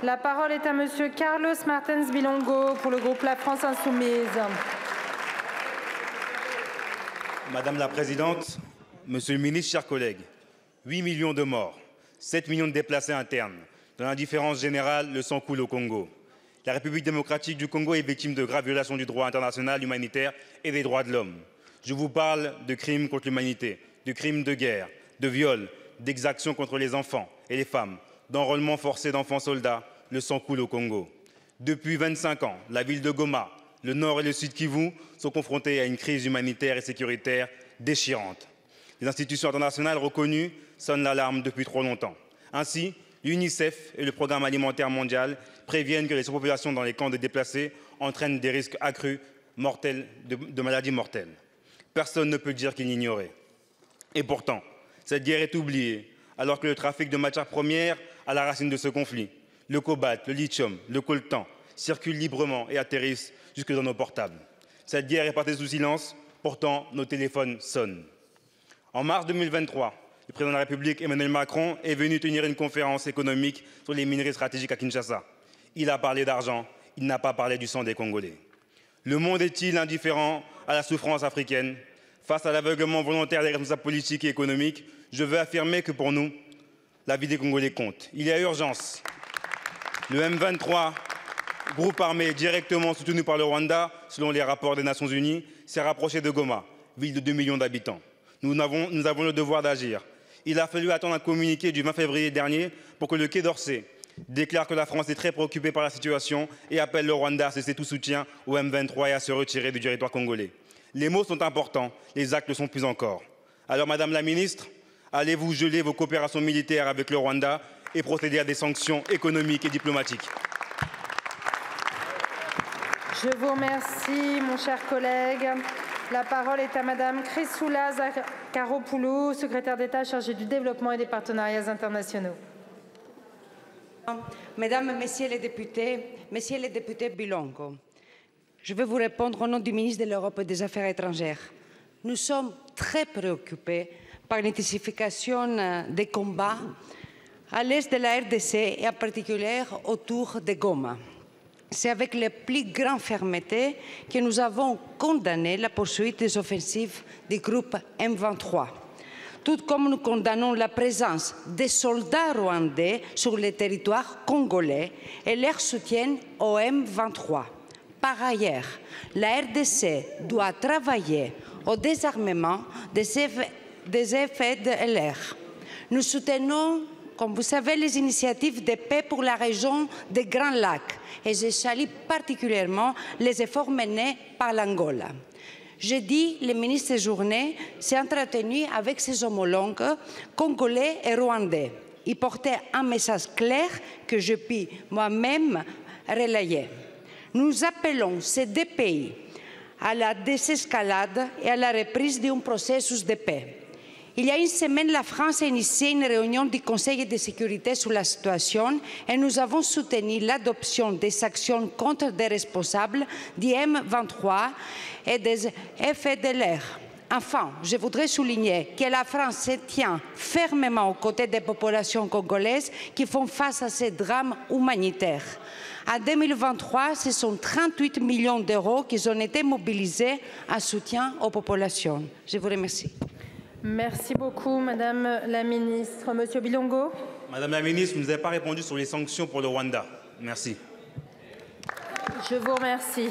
La parole est à Monsieur Carlos Martins Bilongo pour le groupe La France Insoumise. Madame la Présidente, Monsieur le Ministre, chers collègues, 8 millions de morts, 7 millions de déplacés internes. Dans l'indifférence générale, le sang coule au Congo. La République démocratique du Congo est victime de graves violations du droit international humanitaire et des droits de l'homme. Je vous parle de crimes contre l'humanité, de crimes de guerre, de viols, d'exactions contre les enfants et les femmes, d'enrôlement forcé d'enfants soldats. Le sang coule au Congo. Depuis 25 ans, la ville de Goma, le nord et le sud Kivu sont confrontés à une crise humanitaire et sécuritaire déchirante. Les institutions internationales reconnues sonnent l'alarme depuis trop longtemps. Ainsi, l'UNICEF et le Programme alimentaire mondial préviennent que les surpopulations dans les camps de déplacés entraînent des risques accrus de maladies mortelles. Personne ne peut dire qu'il l'ignorait. Et pourtant, cette guerre est oubliée, alors que le trafic de matières premières à la racine de ce conflit, le cobalt, le lithium, le coltan, circulent librement et atterrissent jusque dans nos portables. Cette guerre est passée sous silence, pourtant nos téléphones sonnent. En mars 2023, le président de la République, Emmanuel Macron, est venu tenir une conférence économique sur les minerais stratégiques à Kinshasa. Il a parlé d'argent, il n'a pas parlé du sang des Congolais. Le monde est-il indifférent à la souffrance africaine? Face à l'aveuglement volontaire des responsables politiques et économiques, je veux affirmer que pour nous, la vie des Congolais compte. Il y a urgence. Le M23, groupe armé directement soutenu par le Rwanda, selon les rapports des Nations Unies, s'est rapproché de Goma, ville de 2 millions d'habitants. Nous avons le devoir d'agir. Il a fallu attendre un communiqué du 20 février dernier pour que le Quai d'Orsay déclare que la France est très préoccupée par la situation et appelle le Rwanda à cesser tout soutien au M23 et à se retirer du territoire congolais. Les mots sont importants, les actes le sont plus encore. Alors, Madame la Ministre, allez-vous geler vos coopérations militaires avec le Rwanda et procéder à des sanctions économiques et diplomatiques? Je vous remercie, mon cher collègue. La parole est à Madame Chrysoula Zacharopoulou, secrétaire d'État chargée du développement et des partenariats internationaux. Mesdames, Messieurs les députés Bilongo, je vais vous répondre au nom du ministre de l'Europe et des Affaires étrangères. Nous sommes très préoccupés par l'intensification des combats à l'est de la RDC et en particulier autour de Goma. C'est avec la plus grande fermeté que nous avons condamné la poursuite des offensives du groupe M23. Tout comme nous condamnons la présence des soldats rwandais sur le territoire congolais et leur soutien au M23. Par ailleurs, la RDC doit travailler au désarmement des FDLR. Nous soutenons, comme vous savez, les initiatives de paix pour la région des Grands Lacs et je salue particulièrement les efforts menés par l'Angola. Jeudi, le ministre séjourné s'est entretenu avec ses homologues congolais et rwandais. Il portait un message clair que je puis moi-même relayer. Nous appelons ces deux pays à la désescalade et à la reprise d'un processus de paix. Il y a une semaine, la France a initié une réunion du Conseil de sécurité sur la situation et nous avons soutenu l'adoption des sanctions contre des responsables du M23 et des FDLR. Enfin, je voudrais souligner que la France se tient fermement aux côtés des populations congolaises qui font face à ces drames humanitaires. En 2023, ce sont 38 millions d'euros qui ont été mobilisés en soutien aux populations. Je vous remercie. Merci beaucoup, Madame la Ministre. Monsieur Bilongo. Madame la Ministre, vous ne nous avez pas répondu sur les sanctions pour le Rwanda. Merci. Je vous remercie.